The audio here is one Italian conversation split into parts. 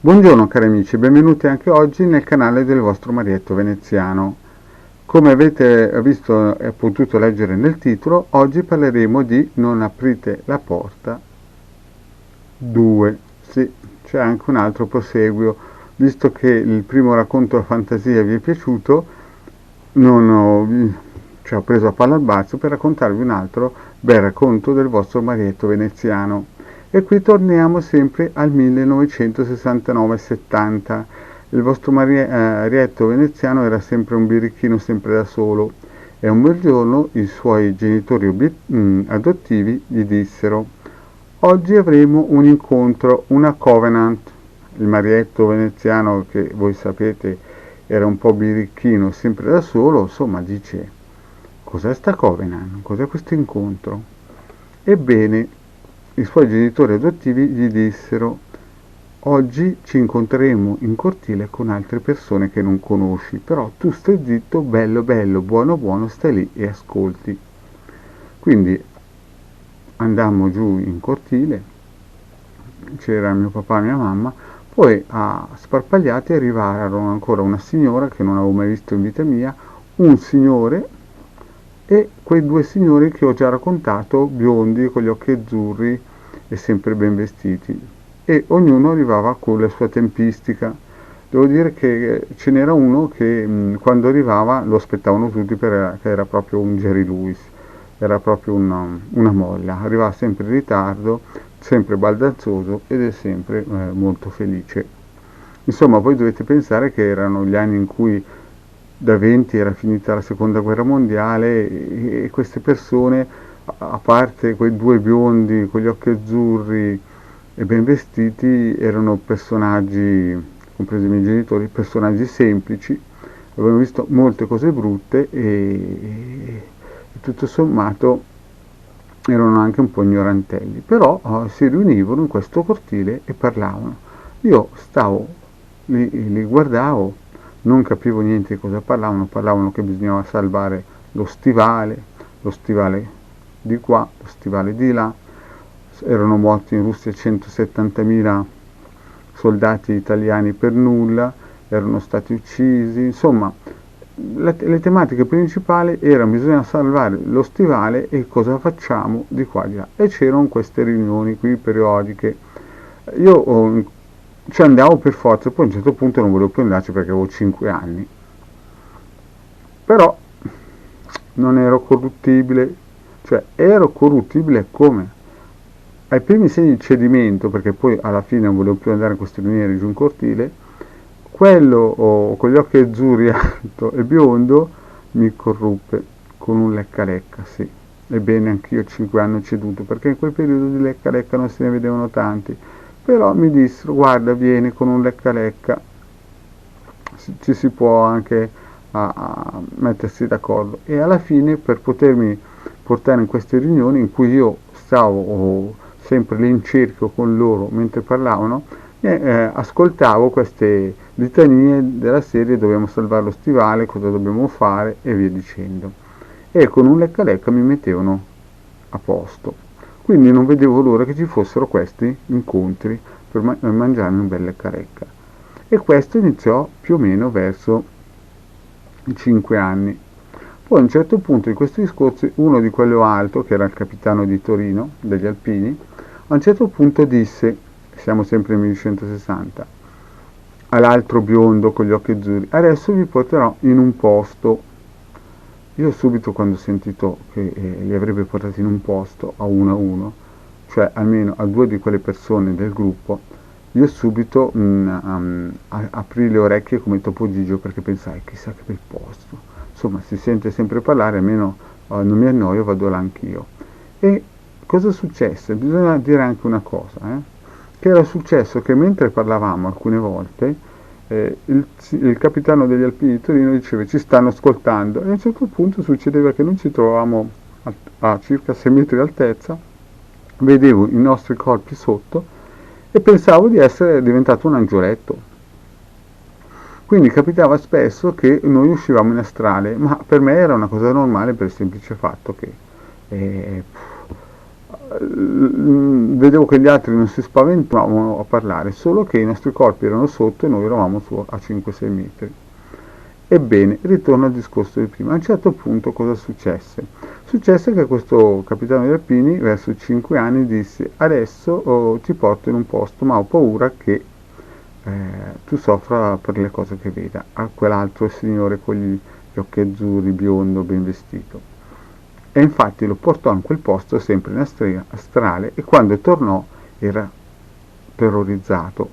Buongiorno cari amici, benvenuti anche oggi nel canale del vostro Marietto Veneziano. Come avete visto e potuto leggere nel titolo, oggi parleremo di Non aprite la porta 2. Sì, c'è anche un altro proseguio. Visto che il primo racconto a fantasia vi è piaciuto, non ho, ho preso a palla al balzo per raccontarvi un altro bel racconto del vostro Marietto Veneziano. E qui torniamo sempre al 1969-70. Il vostro Marietto Veneziano era sempre un birichino, sempre da solo. E un bel giorno i suoi genitori adottivi gli dissero: oggi avremo un incontro, una covenant. Il Marietto Veneziano, che voi sapete era un po' birichino, sempre da solo, insomma dice: cos'è sta covenant? Cos'è questo incontro? Ebbene, i suoi genitori adottivi gli dissero: oggi ci incontreremo in cortile con altre persone che non conosci, però tu stai zitto, bello bello, buono buono, stai lì e ascolti. Quindi andammo giù in cortile, c'era mio papà e mia mamma, poi a sparpagliati arrivarono ancora una signora che non avevo mai visto in vita mia, un signore e quei due signori che ho già raccontato, biondi, con gli occhi azzurri e sempre ben vestiti. E ognuno arrivava con la sua tempistica. Devo dire che ce n'era uno che quando arrivava lo aspettavano tutti perché era proprio un Jerry Lewis, era proprio una molla, arrivava sempre in ritardo, sempre baldanzoso ed è sempre molto felice. Insomma, voi dovete pensare che erano gli anni in cui da 20 era finita la seconda guerra mondiale e queste persone, a parte quei due biondi con gli occhi azzurri e ben vestiti, erano personaggi, compresi i miei genitori, personaggi semplici, avevano visto molte cose brutte e tutto sommato erano anche un po' ignorantelli, però si riunivano in questo cortile e parlavano. Io stavo, li guardavo, non capivo niente di cosa parlavano, parlavano che bisognava salvare lo stivale di qua, lo stivale di là, erano morti in Russia 170.000 soldati italiani per nulla, erano stati uccisi, insomma le tematiche principali erano: bisogna salvare lo stivale e cosa facciamo di qua e di là. E c'erano queste riunioni qui periodiche. Io ci andavo per forza, poi a un certo punto non volevo più andarci perché avevo 5 anni. Però non ero corruttibile, cioè ero corruttibile come? Ai primi segni di cedimento, perché poi alla fine non volevo più andare a queste riunioni giù in cortile, quello con gli occhi azzurri alto e biondo mi corruppe con un lecca-lecca, sì. Ebbene, anch'io 5 anni ho ceduto, perché in quel periodo di lecca-lecca non se ne vedevano tanti. Però mi dissero: guarda, vieni con un lecca-lecca, ci si può anche a mettersi d'accordo. E alla fine, per potermi portare in queste riunioni in cui io stavo sempre lì in cerchio con loro mentre parlavano, ascoltavo queste litanie della serie: dobbiamo salvare lo stivale, cosa dobbiamo fare e via dicendo. E con un lecca-lecca mi mettevano a posto. Quindi non vedevo l'ora che ci fossero questi incontri per mangiarmi un bel lecca-lecca. E questo iniziò più o meno verso i 5 anni. Poi a un certo punto di questi discorsi, uno di quello alto, che era il capitano di Torino, degli Alpini, a un certo punto disse, siamo sempre nel 1960, all'altro biondo con gli occhi azzurri: adesso vi porterò in un posto. Io subito, quando ho sentito che li avrebbe portati in un posto a uno, cioè almeno a due di quelle persone del gruppo, io subito aprì le orecchie come Topo Gigio, perché pensai: chissà che bel posto. Insomma, si sente sempre parlare, almeno non mi annoio, vado là anch'io. E cosa successe? Bisogna dire anche una cosa, che era successo che mentre parlavamo alcune volte, il capitano degli Alpini di Torino diceva: ci stanno ascoltando, e a un certo punto succedeva che noi ci trovavamo a circa 6 metri di altezza, vedevo i nostri corpi sotto e pensavo di essere diventato un angioletto. Quindi capitava spesso che noi uscivamo in astrale, ma per me era una cosa normale, per il semplice fatto che vedevo che gli altri non si spaventavano a parlare, solo che i nostri corpi erano sotto e noi eravamo su a 5-6 metri. Ebbene, ritorno al discorso di prima. A un certo punto cosa successe? Successe che questo capitano degli alpini, verso i 5 anni, disse: adesso ti porto in un posto, ma ho paura che tu soffra per le cose che veda. A quell'altro signore con gli occhi azzurri, biondo, ben vestito. E infatti lo portò in quel posto sempre in astrale, e quando tornò era terrorizzato.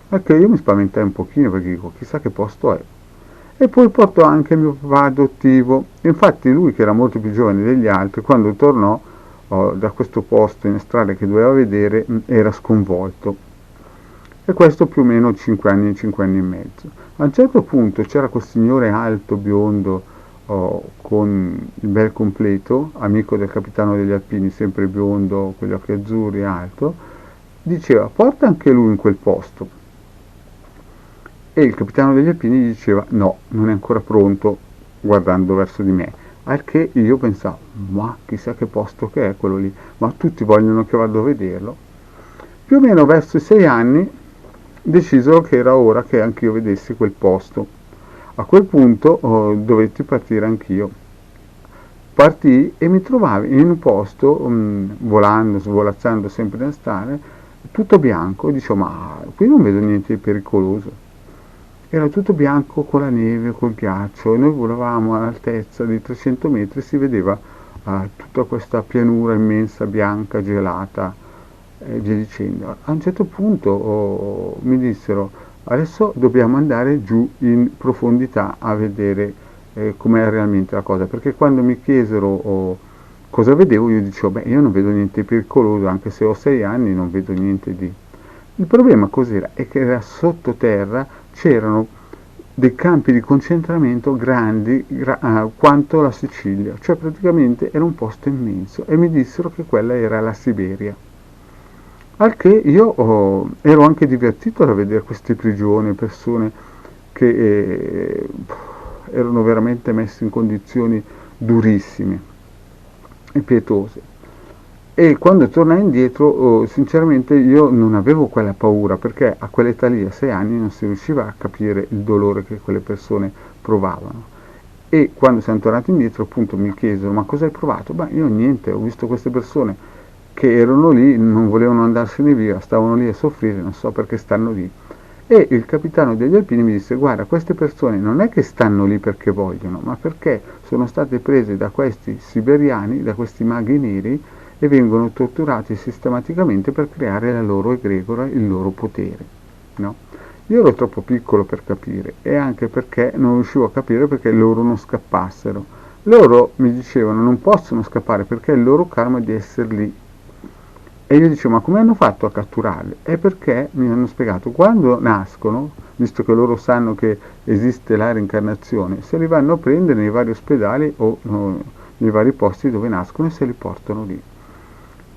Anche io mi spaventai un pochino, perché dico, chissà che posto è. E poi portò anche mio papà adottivo. Infatti lui, che era molto più giovane degli altri, quando tornò da questo posto in astrale che doveva vedere, era sconvolto. E questo più o meno 5 anni, 5 anni e mezzo. A un certo punto c'era quel signore alto, biondo, con il bel completo, amico del capitano degli alpini, sempre biondo, con gli occhi azzurri, alto, diceva: porta anche lui in quel posto. E il capitano degli alpini gli diceva: no, non è ancora pronto, guardando verso di me. Al che io pensavo: ma chissà che posto che è quello lì, ma tutti vogliono che vado a vederlo. Più o meno verso i 6 anni decisero che era ora che anch'io vedessi quel posto. A quel punto dovetti partire anch'io. Partii e mi trovavi in un posto, volando, svolazzando sempre in stare, tutto bianco, e dicevo: ma qui non vedo niente di pericoloso. Era tutto bianco con la neve, col ghiaccio, e noi volavamo all'altezza di 300 metri, si vedeva tutta questa pianura immensa, bianca, gelata, e via dicendo. A un certo punto mi dissero: adesso dobbiamo andare giù in profondità a vedere com'è realmente la cosa, perché quando mi chiesero cosa vedevo, io dicevo: beh, io non vedo niente di pericoloso, anche se ho 6 anni non vedo niente di... Il problema cos'era? È che era sottoterra, c'erano dei campi di concentramento grandi quanto la Sicilia, cioè praticamente era un posto immenso, e mi dissero che quella era la Siberia. Al che io ero anche divertito da vedere queste prigioni, persone che erano veramente messe in condizioni durissime e pietose. E quando tornai indietro, sinceramente io non avevo quella paura, perché a quell'età lì, a 6 anni, non si riusciva a capire il dolore che quelle persone provavano. E quando siamo tornati indietro, appunto, mi chiesero: ma cosa hai provato? Beh, io niente, ho visto queste persone che erano lì, non volevano andarsene via, stavano lì a soffrire, non so perché stanno lì. E il capitano degli alpini mi disse: guarda, queste persone non è che stanno lì perché vogliono, ma perché sono state prese da questi siberiani, da questi maghi neri, e vengono torturati sistematicamente per creare la loro egregora, il loro potere. No? Io ero troppo piccolo per capire, e anche perché non riuscivo a capire perché loro non scappassero. Loro mi dicevano: non possono scappare perché è il loro karma di essere lì. E io dicevo: ma come hanno fatto a catturarli? È perché mi hanno spiegato: quando nascono, visto che loro sanno che esiste la reincarnazione, se li vanno a prendere nei vari ospedali o nei vari posti dove nascono, e se li portano lì.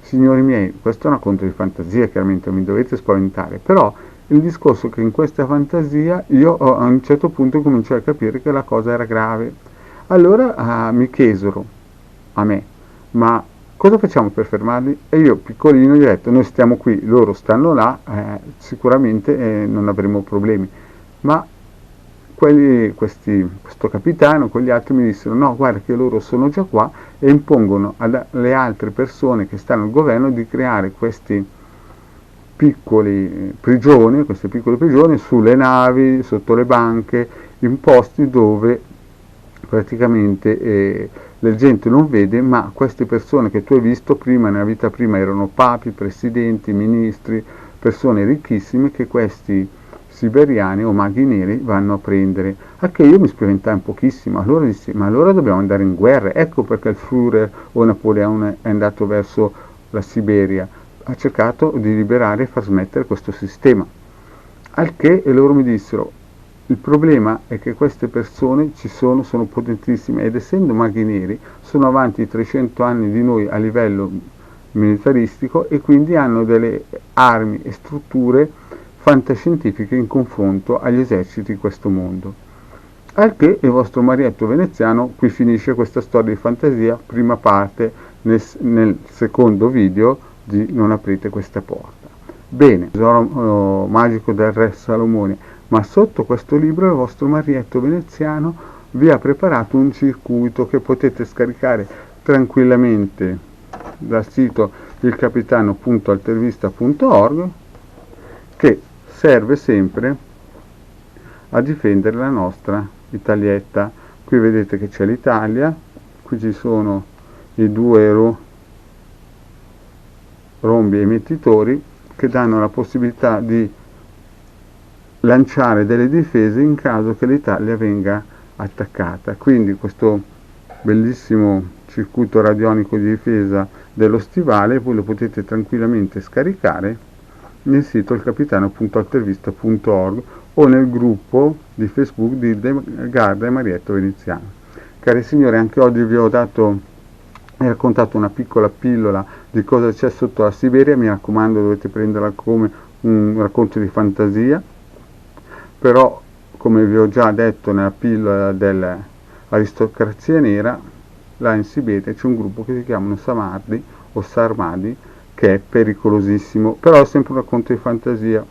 Signori miei, questa è una conto di fantasia, chiaramente non mi dovete spaventare, però il discorso è che in questa fantasia io a un certo punto cominciai a capire che la cosa era grave. Allora mi chiesero a me: ma cosa facciamo per fermarli? E io, piccolino, gli ho detto: noi stiamo qui, loro stanno là, sicuramente non avremo problemi. Ma questo capitano con gli altri mi dissero: no, guarda che loro sono già qua, e impongono alle altre persone che stanno al governo di creare queste piccole prigioni sulle navi, sotto le banche, in posti dove praticamente la gente non vede, ma queste persone che tu hai visto prima, nella vita prima, erano papi, presidenti, ministri, persone ricchissime che questi siberiani o maghi neri vanno a prendere. A che io mi spaventai un pochissimo. Allora dissi: ma allora dobbiamo andare in guerra. Ecco perché il Führer o Napoleone è andato verso la Siberia, ha cercato di liberare e far smettere questo sistema. Al che loro mi dissero: il problema è che queste persone sono potentissime, ed essendo maghi neri sono avanti 300 anni di noi a livello militaristico, e quindi hanno delle armi e strutture fantascientifiche in confronto agli eserciti di questo mondo. Al che il vostro Marietto veneziano qui finisce questa storia di fantasia, prima parte nel secondo video di Non aprite questa porta. Bene, tesoro magico del re Salomone, ma sotto questo libro il vostro Marietto veneziano vi ha preparato un circuito che potete scaricare tranquillamente dal sito ilcapitano.altervista.org, che serve sempre a difendere la nostra Italietta. Qui vedete che c'è l'Italia, qui ci sono i due rombi emettitori che danno la possibilità di lanciare delle difese in caso che l'Italia venga attaccata. Quindi questo bellissimo circuito radionico di difesa dello stivale voi lo potete tranquillamente scaricare nel sito ilcapitano.altervista.org o nel gruppo di Facebook di Garda e Marietto Veneziano. Cari signori, anche oggi vi ho raccontato una piccola pillola di cosa c'è sotto la Siberia. Mi raccomando, dovete prenderla come un racconto di fantasia, però come vi ho già detto nella pillola dell'aristocrazia nera, là in Siberia c'è un gruppo che si chiamano Samardi o Sarmadi, che è pericolosissimo, però è sempre un racconto di fantasia.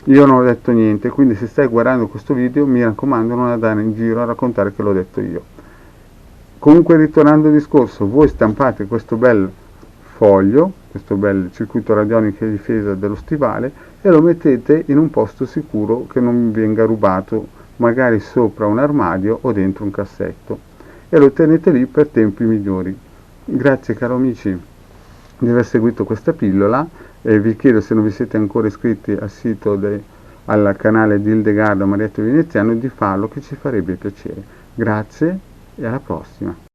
Io non ho detto niente, quindi se stai guardando questo video mi raccomando non andare in giro a raccontare che l'ho detto io. Comunque, ritornando al discorso, voi stampate questo bel foglio, questo bel circuito radionico di difesa dello stivale, e lo mettete in un posto sicuro che non venga rubato, magari sopra un armadio o dentro un cassetto, e lo tenete lì per tempi migliori. Grazie caro amici di aver seguito questa pillola, e vi chiedo, se non vi siete ancora iscritti al sito al canale di Hildegarda Marietto Veneziano, di farlo, che ci farebbe piacere. Grazie e alla prossima.